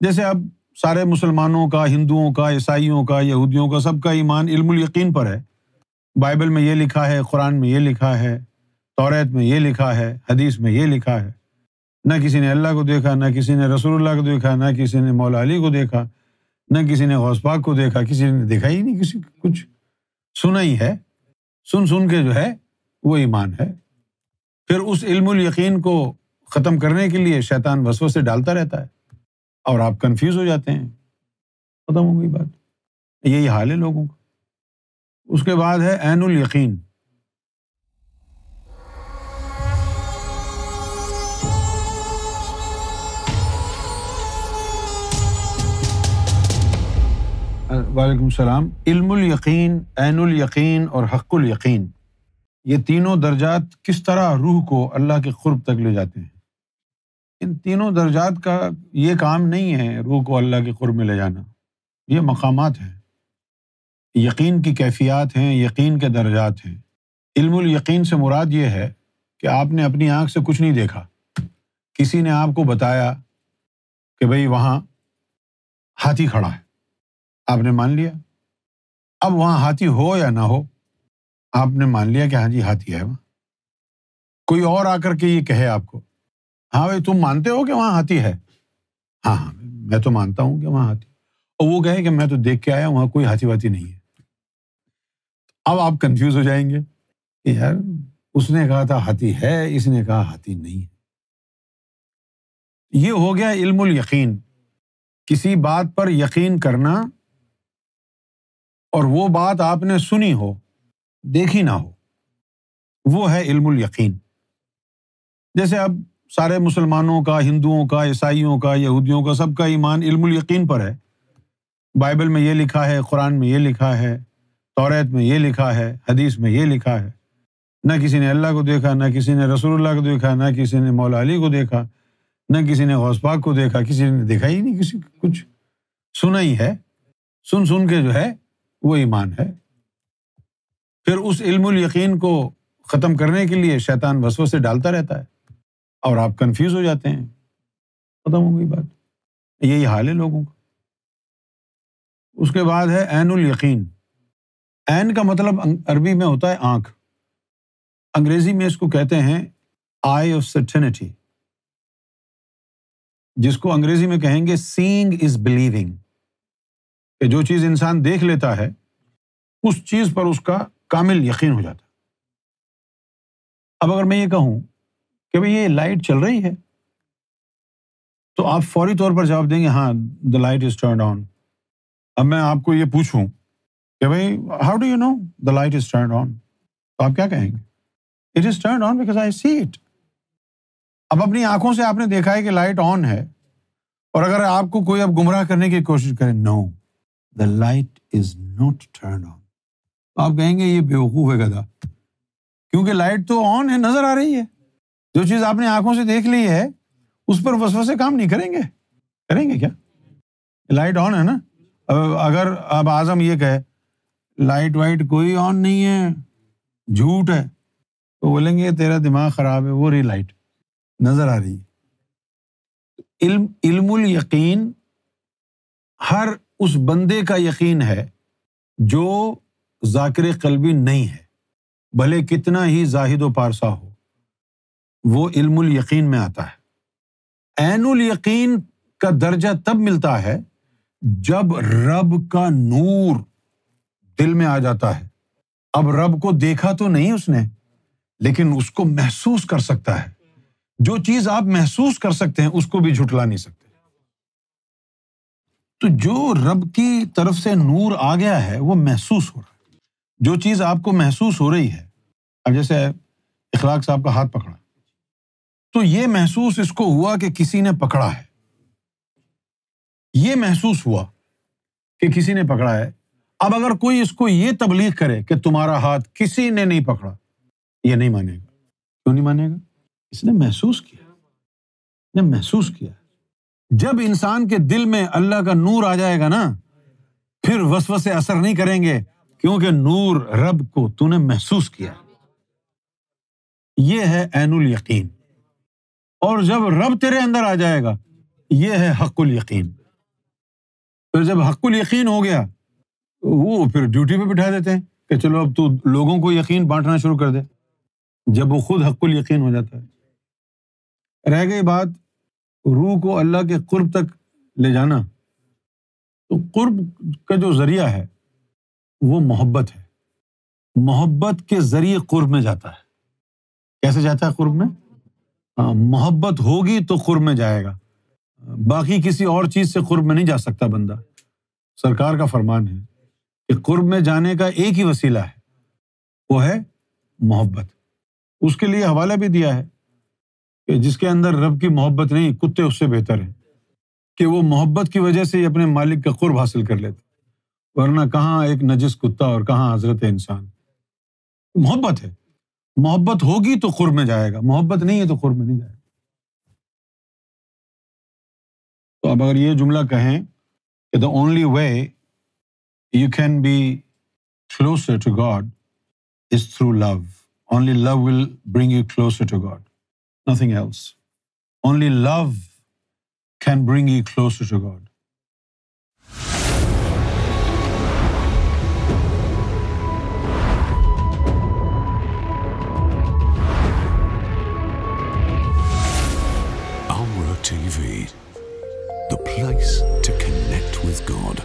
جیسے اب سارے مسلمانوں کا، ہندوؤں کا، عیسائیوں کا، یہودیوں کا، سب کا ایمان علم الیقین پر ہے۔ بائبل میں یہ لکھا ہے، قرآن میں یہ لکھا ہے، توریت میں یہ لکھا ہے، حدیث میں یہ لکھا ہے۔ نہ کسی نے اللہ کو دیکھا، نہ کسی نے رسول اللہ کو دیکھا، نہ کسی نے مولا علی کو دیکھا، نہ کسی نے غوث پاک کو دیکھا، کسی نے دیکھا ہی نہیں، کسی کچھ سنا ہی ہے، سن کے جو ہے وہ ایمان ہے۔ پھر اس علم الیقین کو ختم کرنے کے لیے شیطان وسوسے ڈالتا رہتا ہے اور آپ کنفیوز ہو جاتے ہیں، ختم ہو گئی بات۔ یہی حال ہے لوگوں کا۔ اس کے بعد ہے عین الیقین۔ وعلیکم السلام۔ علم الیقین، عین الیقین اور حق الیقین، یہ تینوں درجات کس طرح روح کو اللہ کے قرب تک لے جاتے ہیں؟ ان تینوں درجات کا یہ کام نہیں ہے روح کو اللہ کے قرب میں لے جانا، یہ مقامات ہیں، یقین کی کیفیات ہیں، یقین کے درجات ہیں۔ علم الیقین سے مراد یہ ہے کہ آپ نے اپنی آنکھ سے کچھ نہیں دیکھا، کسی نے آپ کو بتایا کہ بھئی وہاں ہاتھی کھڑا ہے، آپ نے مان لیا۔ اب وہاں ہاتھی ہو یا نہ ہو، آپ نے مان لیا کہ ہاں جی ہاتھی ہے وہاں۔ کوئی اور آ کر کے یہ کہے آپ کو، ہاں بھائی تم مانتے ہو کہ وہاں ہاتھی ہے؟ ہاں ہاں میں تو مانتا ہوں کہ وہاں ہاتھی، اور وہ کہے کہ میں تو دیکھ کے آیا وہاں کوئی ہاتھی واتی نہیں ہے۔ اب آپ کنفیوز ہو جائیں گے کہ یار اس نے کہا تھا ہاتھی ہے، اس نے کہا ہاتھی نہیں ہے۔ یہ ہو گیا علم الیقین، کسی بات پر یقین کرنا اور وہ بات آپ نے سنی ہو، دیکھی نہ ہو، وہ ہے علم الیقین۔ جیسے اب سارے مسلمانوں کا، ہندوؤں کا، عیسائیوں کا، یہودیوں کا، سب کا ایمان علم الیقین پر ہے۔ بائبل میں یہ لکھا ہے، قرآن میں یہ لکھا ہے، توریت میں یہ لکھا ہے، حدیث میں یہ لکھا ہے۔ نہ کسی نے اللہ کو دیکھا، نہ کسی نے رسول اللہ کو دیکھا، نہ کسی نے مولا علی کو دیکھا، نہ کسی نے غوث پاک کو دیکھا، کسی نے دیکھا ہی نہیں، کسی کچھ سنا ہی ہے، سن کے جو ہے وہ ایمان ہے۔ پھر اس علم الیقین کو ختم کرنے کے لیے شیطان وسوسے ڈالتا رہتا ہے اور آپ کنفیوز ہو جاتے ہیں، ختم ہو گئی بات۔ یہی حال ہے لوگوں کا۔ اس کے بعد ہے عین الیقین۔ عین کا مطلب عربی میں ہوتا ہے آنکھ، انگریزی میں اس کو کہتے ہیں آئی آف سرٹینٹی، جس کو انگریزی میں کہیں گے سینگ از بلیونگ، کہ جو چیز انسان دیکھ لیتا ہے اس چیز پر اس کا کامل یقین ہو جاتا ہے۔ اب اگر میں یہ کہوں کہ بھئی یہ لائٹ چل رہی ہے تو آپ فوری طور پر جواب دیں گے ہاں the light is turned on۔ اب میں آپ کو یہ پوچھوں کہ بھئی how do you know the light is turned on، تو آپ کیا کہیں گے؟ It is turned on because I see it۔ اب اپنی آنکھوں سے آپ نے دیکھا ہے کہ لائٹ آن ہے، اور اگر آپ کو کوئی اب گمراہ کرنے کی کوشش کرے no the light is not turned on، تو آپ کہیں گے یہ بیوقوف ہے گدھا، کیونکہ لائٹ تو آن ہے، نظر آ رہی ہے۔ جو چیز آپ نے آنکھوں سے دیکھ لی ہے اس پر وسوسے کام نہیں کریں گے، کریں گے کیا؟ لائٹ آن ہے نا۔ اگر اب اعظم یہ کہے لائٹ وائٹ کوئی آن نہیں ہے، جھوٹ ہے، تو بولیں گے تیرا دماغ خراب ہے، وہ رہی لائٹ نظر آ رہی ہے۔ علم الیقین ہر اس بندے کا یقین ہے جو ذاکر قلبی نہیں ہے، بھلے کتنا ہی زاہد و پارسا ہو، وہ علم الیقین میں آتا ہے۔ عین الیقین کا درجہ تب ملتا ہے جب رب کا نور دل میں آ جاتا ہے۔ اب رب کو دیکھا تو نہیں اس نے، لیکن اس کو محسوس کر سکتا ہے۔ جو چیز آپ محسوس کر سکتے ہیں اس کو بھی جھٹلا نہیں سکتے۔ تو جو رب کی طرف سے نور آ گیا ہے وہ محسوس ہو رہا ہے۔ جو چیز آپ کو محسوس ہو رہی ہے، اب جیسے اخلاق صاحب کا ہاتھ پکڑا، تو یہ محسوس اس کو ہوا کہ کسی نے پکڑا ہے، یہ محسوس ہوا کہ کسی نے پکڑا ہے۔ اب اگر کوئی اس کو یہ تبلیغ کرے کہ تمہارا ہاتھ کسی نے نہیں پکڑا، یہ نہیں مانے گا۔ کیوں نہیں مانے گا؟ اس نے محسوس کیا، نے محسوس کیا۔ جب انسان کے دل میں اللہ کا نور آ جائے گا نا، پھر وسوسے اثر نہیں کریں گے، کیونکہ نور رب کو تو نے محسوس کیا۔ یہ ہے عین الیقین۔ اور جب رب تیرے اندر آ جائے گا، یہ ہے حق الیقین۔ پھر جب حق الیقین ہو گیا وہ پھر ڈیوٹی پہ بٹھا دیتے ہیں کہ چلو اب تو لوگوں کو یقین بانٹنا شروع کر دے، جب وہ خود حق الیقین ہو جاتا ہے۔ رہ گئی بات روح کو اللہ کے قرب تک لے جانا، تو قرب کا جو ذریعہ ہے وہ محبت ہے۔ محبت کے ذریعے قرب میں جاتا ہے۔ کیسے جاتا ہے قرب میں؟ محبت ہوگی تو قرب میں جائے گا، باقی کسی اور چیز سے قرب میں نہیں جا سکتا بندہ۔ سرکار کا فرمان ہے کہ قرب میں جانے کا ایک ہی وسیلہ ہے، وہ ہے محبت۔ اس کے لیے حوالہ بھی دیا ہے کہ جس کے اندر رب کی محبت نہیں، کتے اس سے بہتر ہیں، کہ وہ محبت کی وجہ سے ہی اپنے مالک کا قرب حاصل کر لیتے، ورنہ کہاں ایک نجس کتا اور کہاں حضرت انسان۔ محبت ہے، محبت ہوگی تو قرب میں جائے گا، محبت نہیں ہے تو قرب میں نہیں جائے گا۔ تو اب اگر یہ جملہ کہیں کہ the only way you can be closer to God is through love. Only love will bring you closer to God. Nothing else. Only love can bring you closer to God. Amra TV, the place to connect with God.